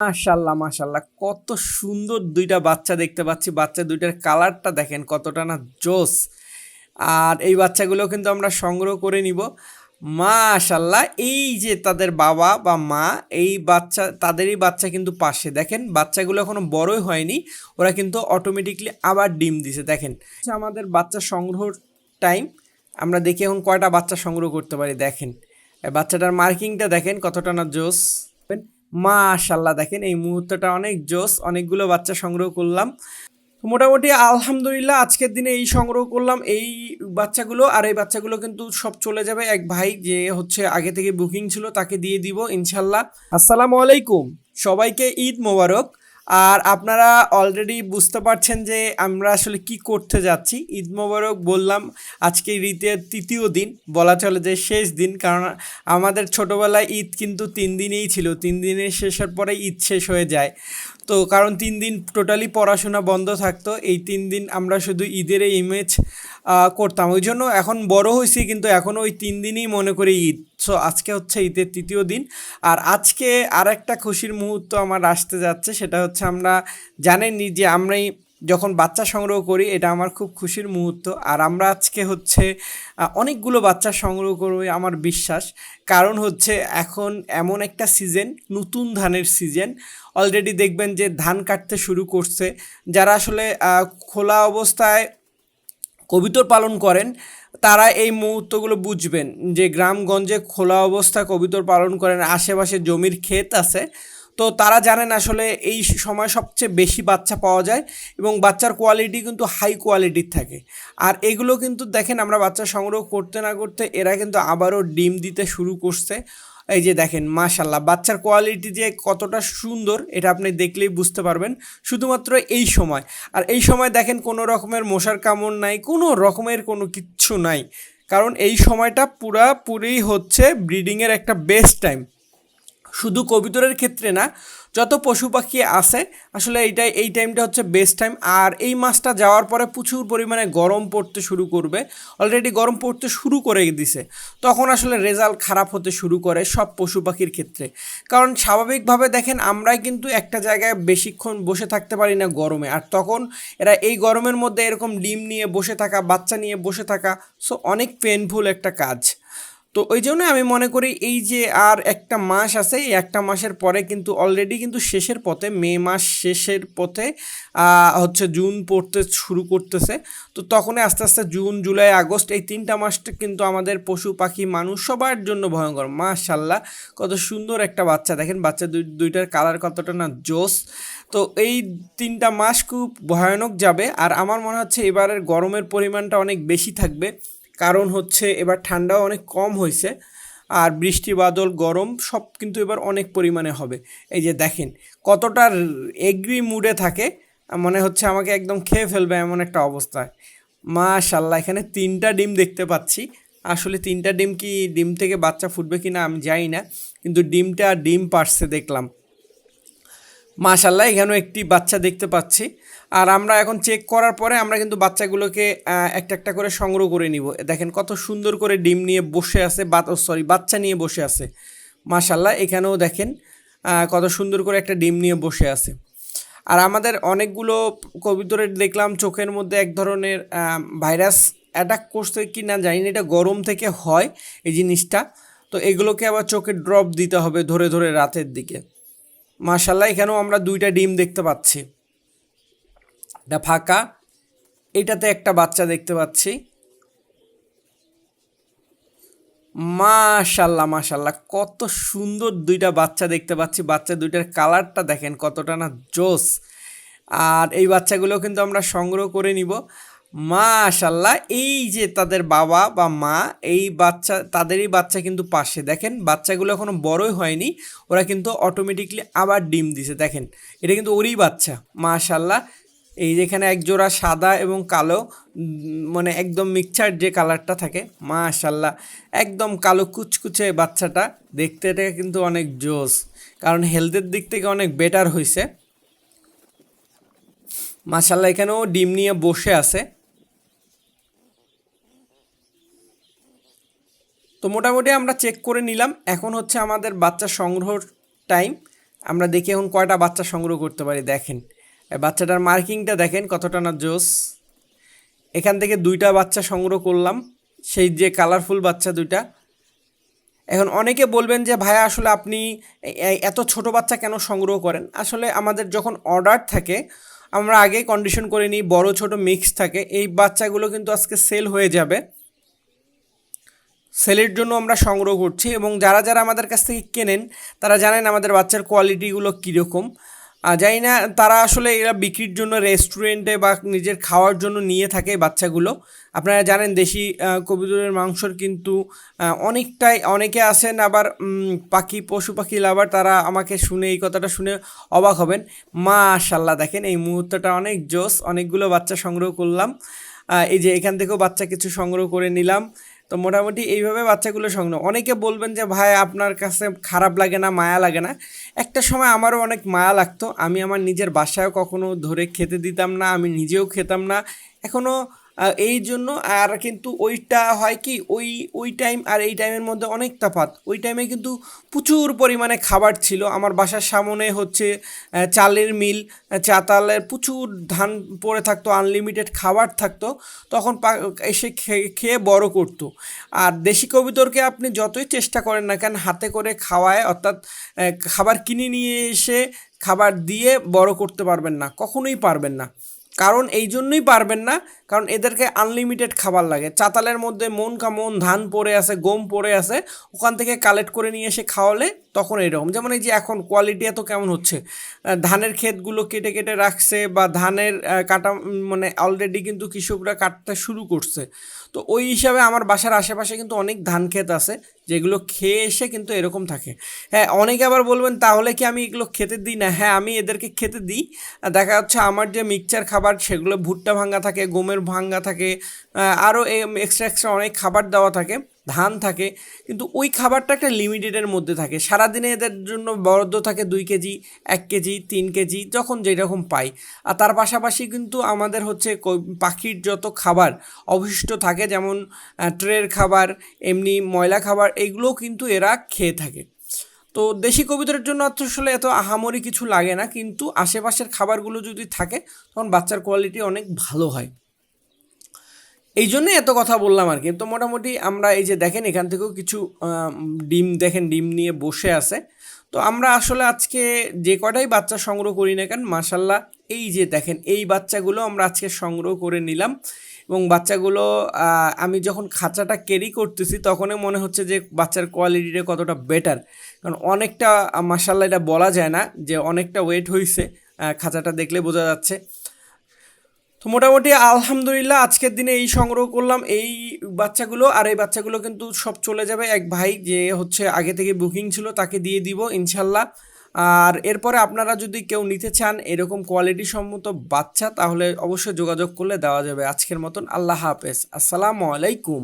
মাশাল্লাহ মাশাল্লাহ, কত সুন্দর দুইটা বাচ্চা দেখতে পাচ্ছি। বাচ্চা দুইটার কালারটা দেখেন কতটা না জোস। আর এই বাচ্চাগুলো কিন্তু আমরা সংগ্রহ করে নিব। মাশাল্লাহ, এই যে তাদের বাবা বা মা, এই বাচ্চা তাদেরই বাচ্চা কিন্তু পাশে দেখেন, বাচ্চাগুলো এখনো বড়ই হয়নি, ওরা কিন্তু অটোমেটিকলি আবার ডিম দিছে দেখেন। আমাদের বাচ্চা সংগ্রহ টাইম। আমরা দেখি এখন কয়টা বাচ্চা সংগ্রহ করতে পারি। দেখেন এই বাচ্চাটার মার্কিংটা দেখেন কতটা না জোস। মাশাল্লাহ, দেখেন এই মুহূর্তটা অনেক জোস। অনেকগুলো বাচ্চা সংগ্রহ করলাম। তো মোটামুটি আলহামদুলিল্লাহ আজকের দিনে এই সংগ্রহ করলাম এই বাচ্চাগুলো। আর এই বাচ্চাগুলো কিন্তু সব চলে যাবে এক ভাই যে হচ্ছে আগে থেকে বুকিং ছিল, তাকে দিয়ে দিব ইনশাল্লাহ। আসসালামু আলাইকুম, সবাইকে ঈদ মোবারক। আর আপনারা অলরেডি বুঝতে পারছেন যে আমরা আসলে কি করতে যাচ্ছি। ঈদ মোবারক বললাম, আজকে ঈদের তৃতীয় দিন, বলা চলে যে শেষ দিন। কারণ আমাদের ছোটোবেলায় ঈদ কিন্তু 3 দিনেই ছিল, 3 দিনের শেষের পরে ঈদ শেষ হয়ে যায়। তো কারণ 3 দিন টোটালি পড়াশোনা বন্ধ থাকতো, এই 3 দিন আমরা শুধু ঈদের এই ইমেজ করতাম। ওই জন্য এখন বড় হয়েছি, কিন্তু এখনও ওই 3 দিনই মনে করি ঈদ। সো আজকে হচ্ছে ঈদের তৃতীয় দিন। আর আজকে আর একটা খুশির মুহূর্ত আমার আসতে যাচ্ছে, সেটা হচ্ছে আমরা জানেনই যে আমরাই যখন বাচ্চা সংগ্রহ করি, এটা আমার খুব খুশির মুহূর্ত। আর আমরা আজকে হচ্ছে অনেকগুলো বাচ্চা সংগ্রহ করবো আমার বিশ্বাস। কারণ হচ্ছে এখন এমন একটা সিজন, নতুন ধানের সিজন। অলরেডি দেখবেন যে ধান কাটতে শুরু করছে। যারা আসলে খোলা অবস্থায় কবুতর পালন করেন, তারা এই মুহূর্তগুলো বুঝবেন যে গ্রামগঞ্জে খোলা অবস্থায় কবুতর পালন করেন, আশেপাশে জমির ক্ষেত আছে। তো তারা জানেন আসলে এই সময় সবচেয়ে বেশি বাচ্চা পাওয়া যায়, এবং বাচ্চার কোয়ালিটি কিন্তু হাই কোয়ালিটির থাকে। আর এগুলো কিন্তু দেখেন আমরা বাচ্চা সংগ্রহ করতে না করতে এরা কিন্তু আবারও ডিম দিতে শুরু করছে। এই যে দেখেন মাশাল্লাহ, বাচ্চার কোয়ালিটি যে কতটা সুন্দর এটা আপনি দেখলেই বুঝতে পারবেন, শুধুমাত্র এই সময়। আর এই সময় দেখেন কোনো রকমের মশার কামড় নাই, কোনো রকমের কোনো কিচ্ছু নাই। কারণ এই সময়টা পুরাপুরি হচ্ছে ব্রিডিংয়ের একটা বেস্ট টাইম। শুধু কবুতরের ক্ষেত্রে না, যত পশু পাখি আছে আসলে এই টাইমটা হচ্ছে বেস্ট টাইম। আর এই মাসটা যাওয়ার পরে প্রচুর পরিমাণে গরম পড়তে শুরু করবে। অলরেডি গরম পড়তে শুরু করে দিছে, তখন আসলে রেজাল্ট খারাপ হতে শুরু করে সব পশু পাখির ক্ষেত্রে। কারণ স্বাভাবিকভাবে দেখেন আমরাই কিন্তু একটা জায়গায় বেশিক্ষণ বসে থাকতে পারি না গরমে, আর তখন এরা এই গরমের মধ্যে এরকম ডিম নিয়ে বসে থাকা, বাচ্চা নিয়ে বসে থাকা, সো অনেক পেনফুল একটা কাজ। তো ওই জন্য আমি মনে করি এই যে আর একটা মাস আছে, এই একটা মাসের পরে কিন্তু অলরেডি কিন্তু শেষের পথে, মে মাস শেষের পথে হচ্ছে জুন পড়তে শুরু করতেছে। তো তখনই আস্তে আস্তে জুন জুলাই আগস্ট, এই 3টা মাসটা কিন্তু আমাদের পশু পাখি মানুষ সবার জন্য ভয়ঙ্কর। মাশাল্লাহ, কত সুন্দর একটা বাচ্চা দেখেন, বাচ্চা দুইটার কালার কতটা না জোস। তো এই 3টা মাস খুব ভয়ানক যাবে। আর আমার মনে হচ্ছে এবারের গরমের পরিমাণটা অনেক বেশি থাকবে, কারণ হচ্ছে এবার ঠান্ডাও অনেক কম হয়েছে। আর বৃষ্টি বাদল গরম সব কিন্তু এবার অনেক পরিমাণে হবে। এই যে দেখেন কতটা এগ্রি মুডে থাকে, মনে হচ্ছে আমাকে একদম খেয়ে ফেলবে এমন একটা অবস্থায়। মাশাল্লাহ, এখানে 3টা ডিম দেখতে পাচ্ছি। আসলে 3টা ডিম কি ডিম থেকে বাচ্চা ফুটবে কি না আমি জানি না, কিন্তু ডিম পারছে দেখলাম। মাশাল্লাহ, এখানেও একটি বাচ্চা দেখতে পাচ্ছি। আর আমরা এখন চেক করার পরে আমরা কিন্তু বাচ্চাগুলোকে একটা একটা করে সংগ্রহ করে নিব। দেখেন কত সুন্দর করে ডিম নিয়ে বসে আছে, বাচ্চা নিয়ে বসে আছে। মাশাল্লাহ, এখানেও দেখেন কত সুন্দর করে একটা ডিম নিয়ে বসে আছে। আর আমাদের অনেকগুলো কবুতরের দেখলাম চোখের মধ্যে এক ধরনের ভাইরাস অ্যাটাক করছে কি না জানি না, এটা গরম থেকে হয় এই জিনিসটা। তো এগুলোকে আবার চোখে ড্রপ দিতে হবে ধরে ধরে রাতের দিকে। মাশাল্লাহ, এখানেও আমরা 2টা ডিম দেখতে পাচ্ছি। এটা ফাঁকা, এটাতে একটা বাচ্চা দেখতে পাচ্ছি। মাশাল্লাহ মাশাল্লাহ, কত সুন্দর 2টা বাচ্চা দেখতে পাচ্ছি। বাচ্চা দুইটার কালারটা দেখেন কতটা না জোস। আর এই বাচ্চাগুলো কিন্তু আমরা সংগ্রহ করে নিব। মাশাল্লাহ, এই যে তাদের বাবা বা মা, এই বাচ্চা তাদেরই বাচ্চা কিন্তু পাশে দেখেন, বাচ্চাগুলো এখনো বড়ই হয়নি, ওরা কিন্তু অটোমেটিকলি আবার ডিম দিছে দেখেন। এটা কিন্তু ওরই বাচ্চা। মাশাল্লাহ, এই যেখানে একজোড়া সাদা এবং কালো, মানে একদম মিক্সচার যে কালারটা থাকে। মাশাল্লাহ, একদম কালো কুচকুচে বাচ্চাটা দেখতে, এটা কিন্তু অনেক জোস, কারণ হেলথের দিক থেকে অনেক বেটার হয়েছে। মাশাল্লাহ, এখানেও ডিম নিয়ে বসে আছে। তো মোটামুটি আমরা চেক করে নিলাম, এখন হচ্ছে আমাদের বাচ্চা সংগ্রহ টাইম। আমরা দেখি এখন কয়টা বাচ্চা সংগ্রহ করতে পারি। দেখেন এই বাচ্চাটার মার্কিংটা দেখেন কতটা না জোস। এখান থেকে 2টা বাচ্চা সংগ্রহ করলাম, সেই যে কালারফুল বাচ্চা 2টা। এখন অনেকে বলবেন যে ভাইয়া আসলে আপনি এত ছোট বাচ্চা কেন সংগ্রহ করেন? আসলে আমাদের যখন অর্ডার থাকে আমরা আগেই কন্ডিশন করে নিই, বড় ছোট মিক্স থাকে। এই বাচ্চাগুলো কিন্তু আজকে সেল হয়ে যাবে, সেলের জন্য আমরা সংগ্রহ করছি। এবং যারা যারা আমাদের কাছ থেকে কেনেন তারা জানেন আমাদের বাচ্চার কোয়ালিটিগুলো কীরকম। জানি না তারা আসলে এরা বিক্রির জন্য রেস্টুরেন্টে বা নিজের খাওয়ার জন্য নিয়ে থাকে বাচ্চাগুলো। আপনারা জানেন দেশি কবুতরের মাংসর কিন্তু অনেকে আছেন আবার পশু পাখি লাভার, তারা আমাকে শুনে এই কথাটা শুনে অবাক হবেন। মাশাআল্লাহ দেখেন এই মুহূর্তটা অনেক জোস, অনেকগুলো বাচ্চা সংগ্রহ করলাম। এই যে এখান থেকেও বাচ্চা কিছু সংগ্রহ করে নিলাম। তো মোটামুটি এইভাবে বাচ্চাগুলো সংগ্রহ। অনেকে বলবেন যে ভাই আপনার কাছে খারাপ লাগে না, মায়া লাগে না? একটা সময় আমারও অনেক মায়া লাগতো, আমি আমার নিজের বাসায়ও কখনো ধরে খেতে দিতাম না, আমি নিজেও খেতাম না এখনও। এই জন্য আর কিন্তু ওইটা হয় কি ওই টাইম আর এই টাইমের মধ্যে অনেক তফাৎ। ওই টাইমে কিন্তু প্রচুর পরিমাণে খাবার ছিল, আমার বাসার সামনে হচ্ছে চালের মিল, চাতালের প্রচুর ধান পড়ে থাকতো, আনলিমিটেড খাবার থাকতো। তখন এসে খেয়ে বড় করতো। আর দেশি কবুতরকে আপনি যতই চেষ্টা করেন না কেন হাতে করে খাওয়ায়, অর্থাৎ খাবার কিনে নিয়ে এসে খাবার দিয়ে বড় করতে পারবেন না, কখনোই পারবেন না। কারণ এই জন্যই পারবেন না, কারণ এদেরকে আনলিমিটেড খাবার লাগে। চাতালের মধ্যে মন কামন ধান পড়ে আছে, গম পড়ে আছে, ওখান থেকে কালেক্ট করে নিয়ে এসে খাওয়ালে তখন এরকম। যেমন এই যে এখন কোয়ালিটি এত কেমন হচ্ছে, ধানের ক্ষেতগুলো কেটে কেটে রাখছে বা ধানের কাটা মানে অলরেডি কিন্তু কৃষকরা কাটতে শুরু করছে। তো ওই হিসাবে আমার বাসার আশেপাশে কিন্তু অনেক ধান ক্ষেত আছে যেগুলো খেয়ে এসে কিন্তু এরকম থাকে। হ্যাঁ, অনেকে আবার বলবেন তাহলে কি আমি এগুলো খেতে দিই না? হ্যাঁ, আমি এদেরকে খেতে দিই। দেখা যাচ্ছে আমার যে মিক্সচার খাবার সেগুলো ভুট্টা ভাঙ্গা থাকে, গমের ভাঙ্গা থাকে, আরও এক্সট্রা অনেক খাবার দেওয়া থাকে, ধান থাকে। কিন্তু ওই খাবারটা একটা লিমিটেডের মধ্যে থাকে। সারাদিনে এদের জন্য বরাদ্দ থাকে 2 কেজি, 1 কেজি, 3 কেজি, যখন যেরকম পাই। আর তার পাশাপাশি কিন্তু আমাদের হচ্ছে পাখির যত খাবার অবশিষ্ট থাকে, যেমন ট্রের খাবার, এমনি ময়লা খাবার, এইগুলোও কিন্তু এরা খেয়ে থাকে। তো দেশি কবুতরের জন্য আসলে এত আহামরি কিছু লাগে না, কিন্তু আশেপাশের খাবারগুলো যদি থাকে তখন বাচ্চার কোয়ালিটি অনেক ভালো হয়। এই জন্যই এত কথা বললাম আর কি। তো মোটামুটি আমরা এই যে দেখেন এখান থেকেও কিছু ডিম, দেখেন ডিম নিয়ে বসে আছে। তো আমরা আসলে আজকে যে কটাই বাচ্চা সংগ্রহ করি না কেন, মাশাল্লাহ এই যে দেখেন এই বাচ্চাগুলো আমরা আজকে সংগ্রহ করে নিলাম। এবং বাচ্চাগুলো আমি যখন খাঁচাটা ক্যারি করতেছি তখনই মনে হচ্ছে যে বাচ্চার কোয়ালিটিটা কতটা বেটার। কারণ অনেকটা মাশাল্লাহ এটা বলা যায় না যে অনেকটা ওয়েট হয়েছে, খাঁচাটা দেখলে বোঝা যাচ্ছে। তো মোটামুটি আলহামদুলিল্লাহ আজকের দিনে এই সংগ্রহ করলাম এই বাচ্চাগুলো। আর এই বাচ্চাগুলো কিন্তু সব চলে যাবে এক ভাই যে হচ্ছে আগে থেকে বুকিং ছিল তাকে দিয়ে দিব ইনশাল্লাহ। আর এরপরে আপনারা যদি কেউ নিতে চান এরকম কোয়ালিটি সম্মত বাচ্চা তাহলে অবশ্যই যোগাযোগ করলে দেওয়া যাবে। আজকের মতন আল্লাহ হাফেজ, আসসালামু আলাইকুম।